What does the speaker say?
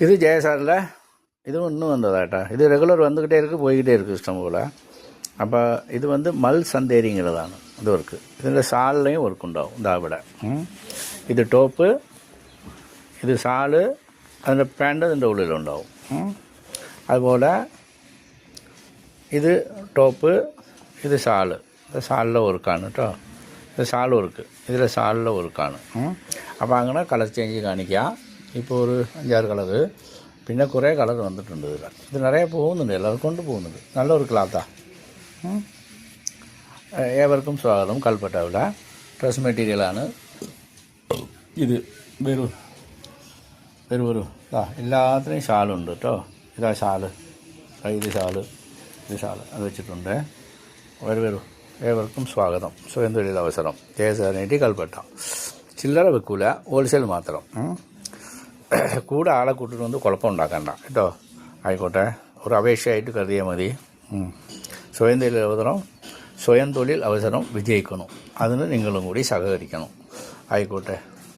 இது ஜெயசாரில் இதுவும் இன்னும் வந்ததாட்டா. இது ரெகுலர் வந்துக்கிட்டே இருக்குது, போய்கிட்டே இருக்குது இஷ்டம் போல். அப்போ இது வந்து மல் சந்தேரிங்கிறதான இது ஒர்க்கு. இதில் சால்லையும் ஒர்க் உண்டாகும் இந்த விட. இது டோப்பு, இது சாலு, அதில் பேண்ட் இந்த உள்ளில் உண்டாகும். அதுபோல் இது டோப்பு, இது சாலு. இந்த சாலில் ஒர்க்கானு கேട്ടോ. இது சால் ஒர்க்கு, இதில் சாலில் ஒர்க்கானு. അപ്പോൾ അങ്ങനെ കളർ ചേഞ്ച് കാണിക്കാം. ഇപ്പോൾ ഒരു 5-6 കളറ്, പിന്നെ കുറേ കളർ വന്നിട്ടുണ്ട് ഇതിൽ. ഇത് നിറയെ പോകുന്നുണ്ട്, എല്ലാവർക്കും കൊണ്ട് പോകുന്നുണ്ട്. നല്ലൊരു ക്ലാത്താണ്. ഏവർക്കും സ്വാഗതം. കൽപ്പറ്റയുടെ ഡ്രസ് മെറ്റീരിയലാണ് ഇത്. വരൂ എല്ലാത്തിനും ഷാളുണ്ട് കേട്ടോ. ഇതാ ഷാള്, ഇത് ഷാള് അത് വെച്ചിട്ടുണ്ട്. വരൂ ഏവർക്കും സ്വാഗതം. സ്വയം തൊഴിൽ അവസരം ജയസാരനേറ്റി കൽപ്പറ്റ. ചില്ലറ വെക്കൂല, ഹോൾസെയിൽ മാത്രം. കൂടെ ആളെ കൂട്ടിട്ട് വന്ന് കുഴപ്പമുണ്ടാക്കണ്ട കേട്ടോ. ആയിക്കോട്ടെ, ഒരു അപേക്ഷയായിട്ട് കരുതിയാൽ മതി. സ്വയം തൊഴിൽ അവസരം വിജയിക്കണം. അതിന് നിങ്ങളും കൂടി സഹകരിക്കണം. ആയിക്കോട്ടെ.